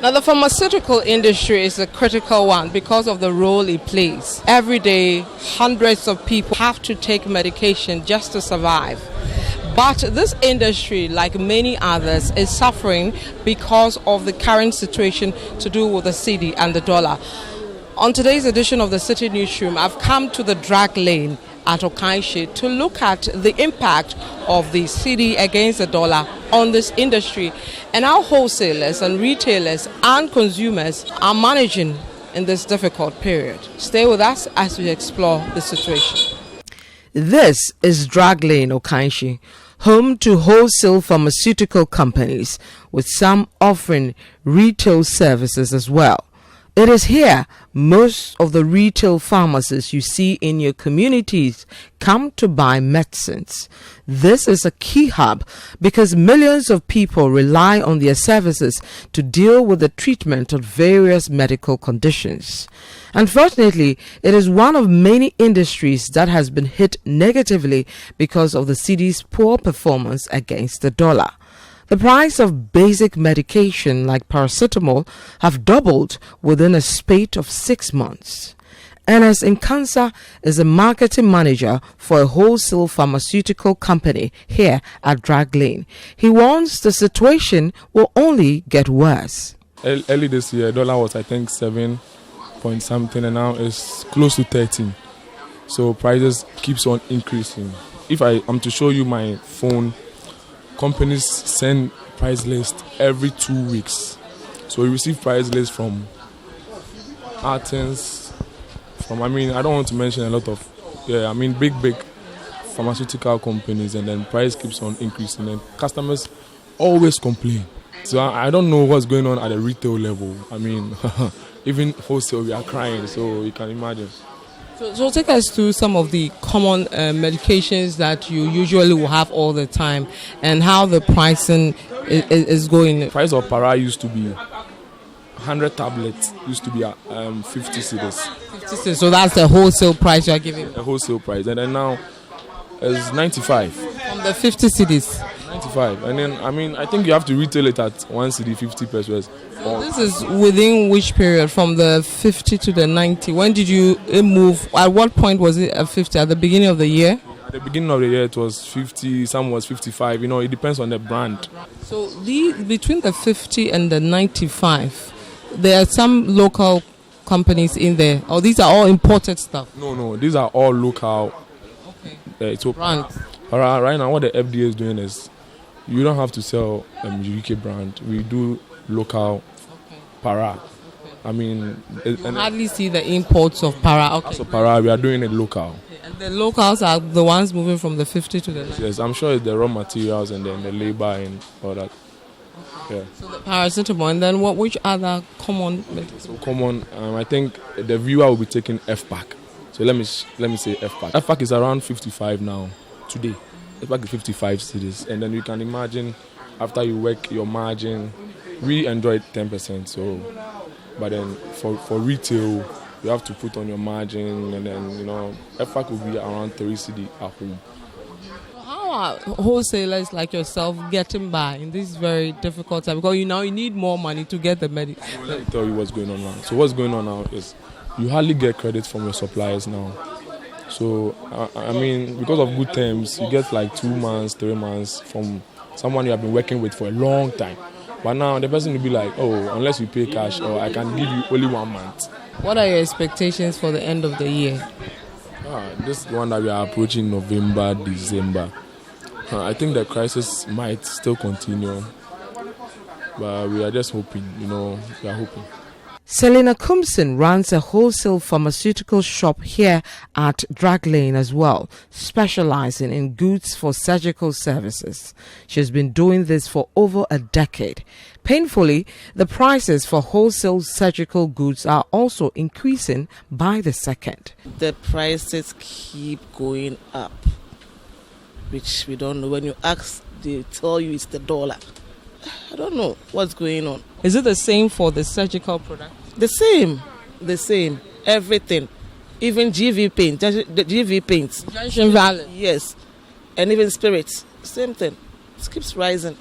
Now, the pharmaceutical industry is a critical one because of the role it plays. Every day, hundreds of people have to take medication just to survive. But this industry, like many others, is suffering because of the current situation to do with the cedi and the dollar. On today's edition of the Citi Newsroom, I've come to the drag lane at Okanshe to look at the impact of the cedi against the dollar on this industry and how wholesalers and retailers and consumers are managing in this difficult period. Stay with us as we explore the situation. This is Drag Lane Okanshe, home to wholesale pharmaceutical companies, with some offering retail services as well. It is here most of the retail pharmacies you see in your communities come to buy medicines. This is a key hub because millions of people rely on their services to deal with the treatment of various medical conditions. Unfortunately, it is one of many industries that has been hit negatively because of the cedi's poor performance against the dollar. The price of basic medication like paracetamol have doubled within a spate of 6 months. Ernest Nkansa is a marketing manager for a wholesale pharmaceutical company here at Drag Lane. He warns the situation will only get worse. Early this year, dollar was I think 7 point something, and now it's close to 13. So prices keeps on increasing. If I am to show you my phone, companies send price list every 2 weeks. So we receive price list from Athens, I don't want to mention a lot of, big pharmaceutical companies, and then price keeps on increasing and customers always complain. So I don't know what's going on at the retail level. Even wholesale, we are crying, so you can imagine. So take us through some of the common medications that you usually will have all the time and how the pricing is going. The price of para used to be 100 tablets, used to be 50 cedis. 50 cedis, so that's the wholesale price you are giving? The wholesale price, and then now it's 95. From the 50 cedis? 95, and then I think you have to retail it at 1 cedi 50 pesos. So this is within which period, from the 50 to the 90? When did you move? At what point was it at 50? At the beginning of the year? At the beginning of the year it was 50, some was 55. It depends on the brand. So between the 50 and the 95, there are some local companies in there, or these are all imported stuff? No, these are all local. Okay. Brands. Right now what the FDA is doing is you don't have to sell UK brand. We do local para. You hardly see the imports of para. Okay. So para, we are doing it local. Okay. And the locals are the ones moving from the 50 to the 90? Yes, I'm sure it's the raw materials and then the labor and all that. Okay. Yeah. So the paracetamol, and then which other common? So common, I think the viewer will be taking FPAC. So let me say FPAC. FPAC is around 55 now, today. FPAC is 55 cedis, and then you can imagine after you work your margin, we enjoy 10%. So, but then for retail, you have to put on your margin, and then FPAC will be around 30 cedi at home. How are wholesalers like yourself getting by in this very difficult time? Because you need more money to get the medicine. Let me tell you what's going on now. So what's going on now is you hardly get credit from your suppliers now. So, because of good terms, you get like 2 months, 3 months from someone you have been working with for a long time. But now the person will be like, unless you pay cash, or I can give you only 1 month. What are your expectations for the end of the year? This one that we are approaching November, December. I think the crisis might still continue. But we are just hoping, we are hoping. Selina Kumson runs a wholesale pharmaceutical shop here at Drag Lane as well, specializing in goods for surgical services. She has been doing this for over a decade. Painfully, the prices for wholesale surgical goods are also increasing by the second. The prices keep going up, which we don't know. When you ask, they tell you it's the dollar. I don't know what's going on. Is it the same for the surgical product? The same, everything. Even GV paint, the GV paints. Junction Valley. Yes, and even spirits, same thing. It keeps rising.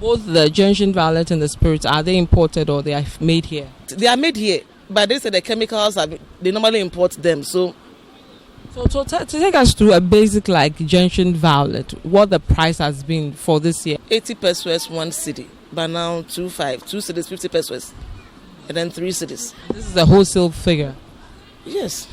Both the Gentian violet and the spirits, are they imported or they are made here? They are made here, but they say the chemicals they normally import them. So to take us through a basic like Gentian violet, what the price has been for this year? 80 pesos 1 cedi, but now 2 cedis 50 pesos, and then 3 cedis. This is a wholesale figure. Yes.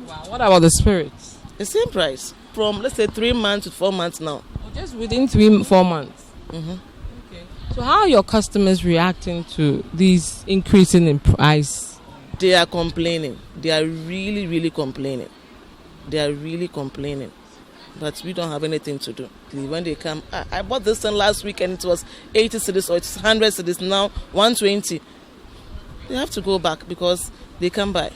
Wow. What about the spirits? The same price from let's say 3 months to 4 months now. Just within 3-4 months. Mm-hmm. Okay. So how are your customers reacting to these increasing in price? They are complaining. They are really, really complaining. They are really complaining. But we don't have anything to do. When they come, I bought this thing last week and it was 80 cedis or it's 100 cedis, now 120. They have to go back because they can't buy.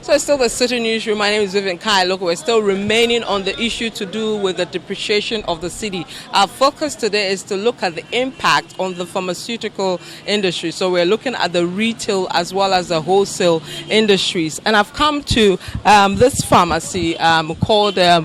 So it's still the Citi Newsroom. My name is Vivian Kai. Look, we're still remaining on the issue to do with the depreciation of the cedi. Our focus today is to look at the impact on the pharmaceutical industry. So we're looking at the retail as well as the wholesale industries. And I've come to this pharmacy called the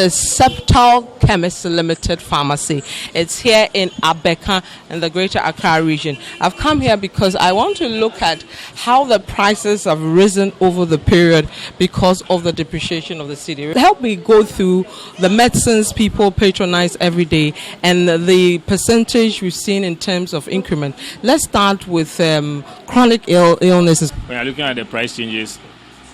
Septal Chemist Limited Pharmacy. It's here in Abeka in the Greater Accra region. I've come here because I want to look at how the prices have risen over the period because of the depreciation of the cedi. Help me go through the medicines people patronize every day and the percentage we've seen in terms of increment. Let's start with chronic illnesses. When you're looking at the price changes,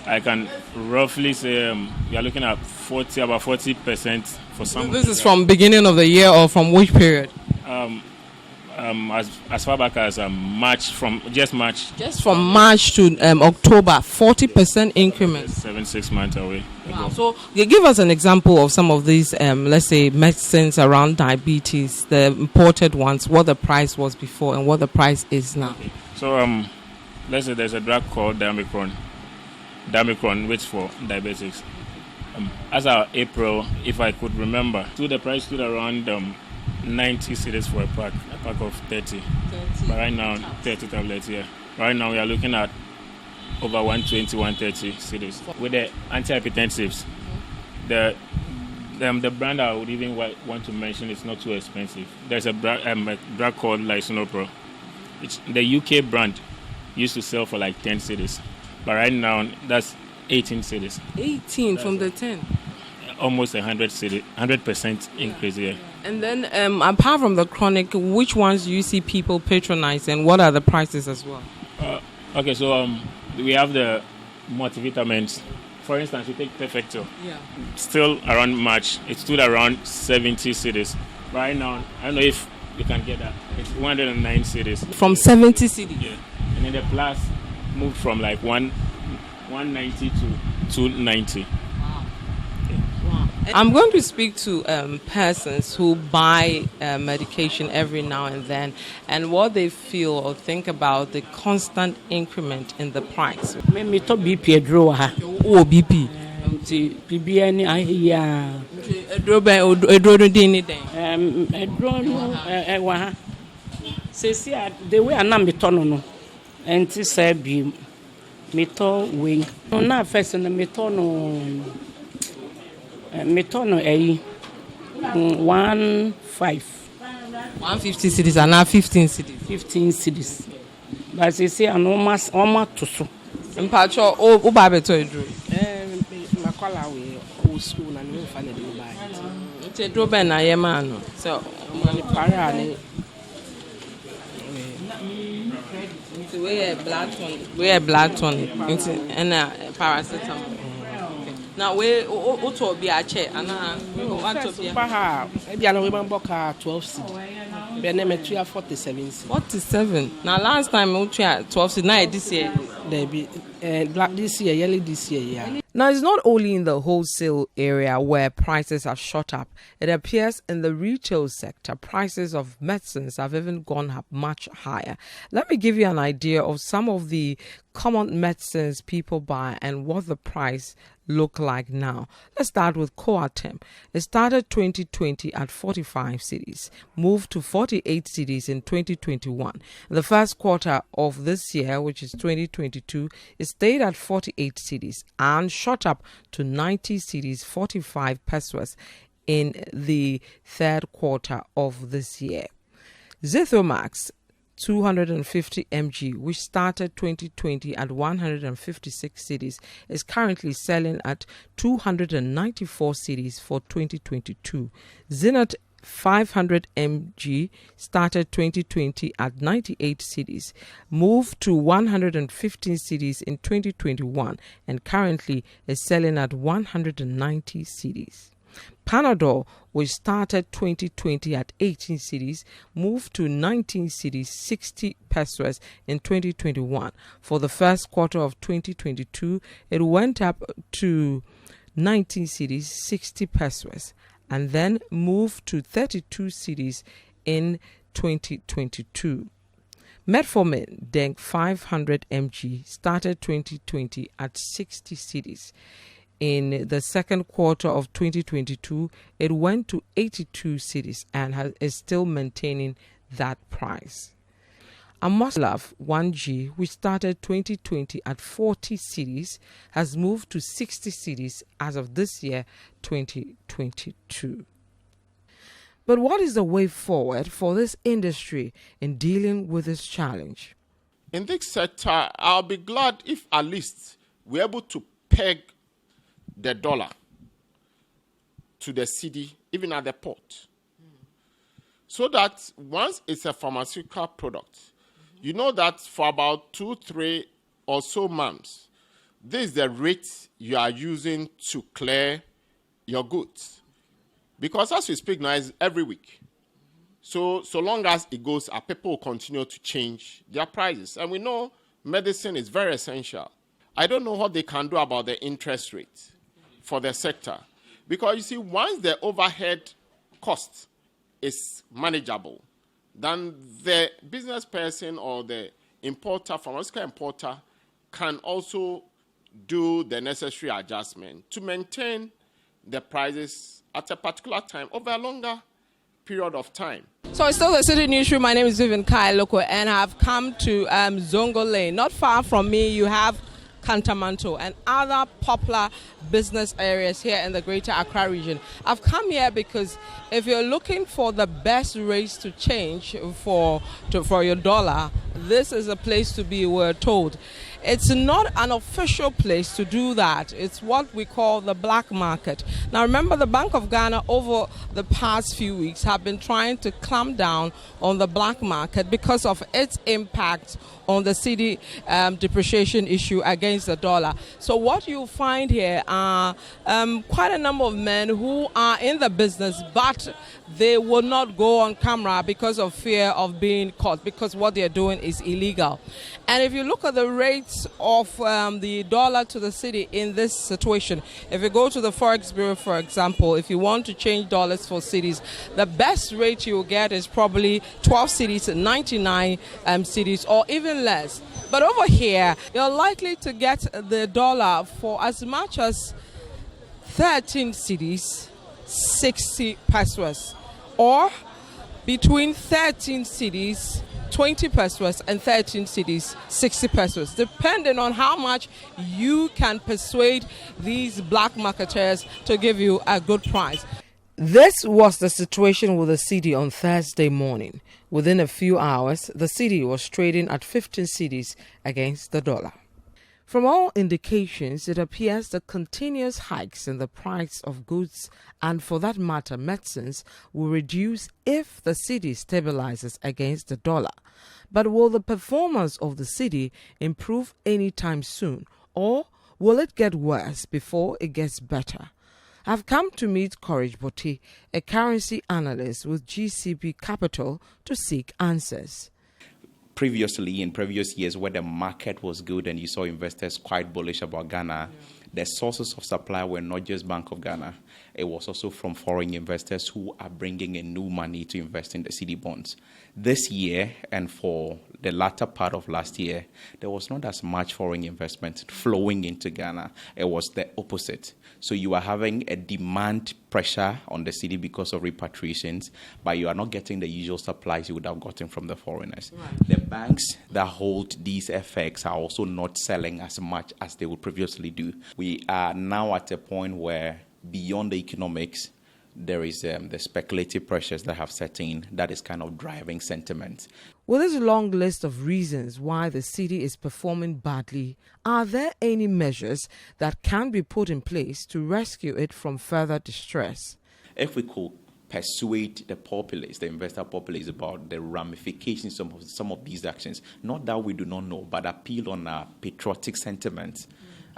I can roughly say we are looking at about 40% for some. This is from beginning of the year or from which period? As far back as March, from March. Just from March to October, 40% increment. 6 months away. Wow. So give us an example of some of these, let's say, medicines around diabetes, the imported ones, what the price was before and what the price is now. Okay. So let's say there's a drug called Damicron, which for diabetics. As of April, if I could remember, the price stood around 90 cedis for a pack of 30. But right now, 30 tablets, yeah. Right now we are looking at over 120, 130 cedis. With the antihypertensives, the brand I would even want to mention is not too expensive. There's a drug called Lisinopril. The UK brand used to sell for like 10 cedis. But right now, that's 18 cedis. 18 that's from the 10? Almost 100% increase, yeah. And then, apart from the chronic, which ones do you see people patronize, and what are the prices as well? Okay, so we have the multivitamins. For instance, we take Perfecto. Yeah. Still around March, it stood around 70 cedis. Right now, I don't know if you can get that. It's 109 cedis. From 70 cedis? Yeah. And then the plus moved from like 190 to 290. I'm going to speak to persons who buy medication every now and then and what they feel or think about the constant increment in the price. Me to BP draw ha. Oh, BP. BP any ahia. Edro din ni den. Edro no wa ha. Sesi the way anam me to no. Enti say bi me to we. No na first na me to no. Metono 150 cedis and now 15 cedis. 15 cedis. But they say an almost to so. In Pacho, oh, Babe to Drew. Makola we old school and we find it in buy. It's a droben, I am man. So, money parani. We a black tonic and a paracetamol. Now we auto be a chair and what to be a maybe I remember 12 cedis. Benemetria 47 cedis. 47. Now last time we tried 12 cedis. Now this year there be black this year, yellow this year, yeah. Now it's not only in the wholesale area where prices have shot up. It appears in the retail sector, prices of medicines have even gone up much higher. Let me give you an idea of some of the common medicines people buy and what the price look like now. Let's start with Coartem. It started 2020 at 45 cedis, moved to 48 cedis in 2021. The first quarter of this year, which is 2022, it stayed at 48 cedis and shot up to 90 cedis, 45 pesos in the third quarter of this year. Zithromax 250 mg, which started 2020 at 156 cedis, is currently selling at 294 cedis for 2022. Zinat 500 mg started 2020 at 98 cedis, moved to 115 cedis in 2021, and currently is selling at 190 cedis. Panadol, which started 2020 at 18 cedis, moved to 19 cedis, 60 pesos in 2021. For the first quarter of 2022, it went up to 19 cedis, 60 pesos, and then moved to 32 cedis in 2022. Metformin Denk 500 mg started 2020 at 60 cedis. In the second quarter of 2022, it went to 82 cedis and is still maintaining that price. Amoxicillin 1G, which started 2020 at 40 cedis, has moved to 60 cedis as of this year, 2022. But what is the way forward for this industry in dealing with this challenge? In this sector, I'll be glad if at least we're able to peg the dollar to the cedi, even at the port. So that once it's a pharmaceutical product, you know that for about 2-3 or so months, this is the rate you are using to clear your goods. Because as we speak now, it's every week. So long as it goes up, people will continue to change their prices. And we know medicine is very essential. I don't know what they can do about the interest rate for the sector. Because you see, once the overhead cost is manageable, then the business person or the importer, pharmaceutical importer, can also do the necessary adjustment to maintain the prices at a particular time over a longer period of time. So it's still the Citi Newsroom. My name is Vivian Kailoko, and I've come to Zongo Lane. Not far from me, you have Kantamanto and other popular business areas here in the Greater Accra region. I've come here because if you're looking for the best rates to change for your dollar, this is a place to be, we're told. It's not an official place to do that. It's what we call the black market. Now remember, the Bank of Ghana over the past few weeks have been trying to clamp down on the black market because of its impact on the cedi depreciation issue against the dollar. So what you find here are quite a number of men who are in the business, but they will not go on camera because of fear of being caught, because what they're doing is illegal. And if you look at the rates of the dollar to the cedi in this situation, if you go to the Forex Bureau, for example, if you want to change dollars for cedis, the best rate you'll get is probably 12 cedis, 99 cedis, or even less. But over here, you're likely to get the dollar for as much as 13 cedis, 60 pesos, or between 13 cedis, 20 pesos, and 13 cedis, 60 pesos, depending on how much you can persuade these black marketers to give you a good price. This was the situation with the cedi on Thursday morning. Within a few hours, the cedi was trading at 15 cedis against the dollar. From all indications, it appears that continuous hikes in the price of goods, and for that matter medicines, will reduce if the cedi stabilizes against the dollar. But will the performance of the cedi improve anytime soon, or will it get worse before it gets better? I've come to meet Courage Botti, a currency analyst with GCP Capital, to seek answers. Previously, in previous years, where the market was good and you saw investors quite bullish about Ghana, the sources of supply were not just Bank of Ghana. It was also from foreign investors who are bringing in new money to invest in the cedi bonds. This year, and for the latter part of last year, there was not as much foreign investment flowing into Ghana. It was the opposite. So you are having a demand pressure on the cedi because of repatriations, but you are not getting the usual supplies you would have gotten from the foreigners. Right. The banks that hold these FX are also not selling as much as they would previously do. We are now at a point where, beyond the economics, there is the speculative pressures that have set in that is kind of driving sentiment. With this long list of reasons why the city is performing badly, are there any measures that can be put in place to rescue it from further distress? If we could persuade the populace, the investor populace, about the ramifications of some of these actions, not that we do not know, but appeal on our patriotic sentiments,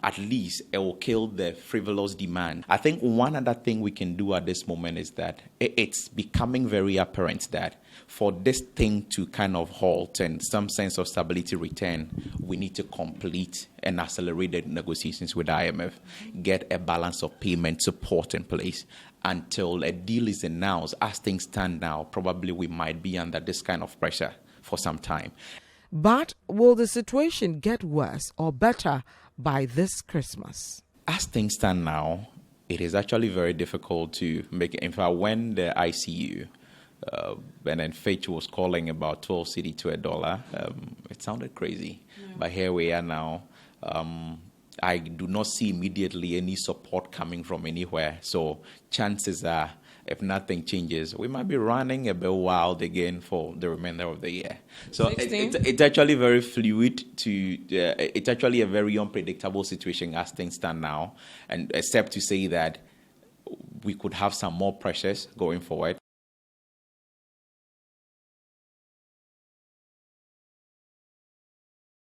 at least it will kill the frivolous demand. I think one other thing we can do at this moment is that it's becoming very apparent that for this thing to kind of halt and some sense of stability return, we need to complete and accelerate the negotiations with IMF, get a balance of payment support in place. Until a deal is announced, as things stand now, probably we might be under this kind of pressure for some time. But will the situation get worse or better by this Christmas? As things stand now, it is actually very difficult to make it. In fact, when the ICU and then Fitch was calling about 12 cedi to $1, it sounded crazy. Yeah. But here we are now. I do not see immediately any support coming from anywhere. So chances are, if nothing changes, we might be running a bit wild again for the remainder of the year. So it's actually very fluid. It's actually a very unpredictable situation as things stand now. And except to say that we could have some more pressures going forward.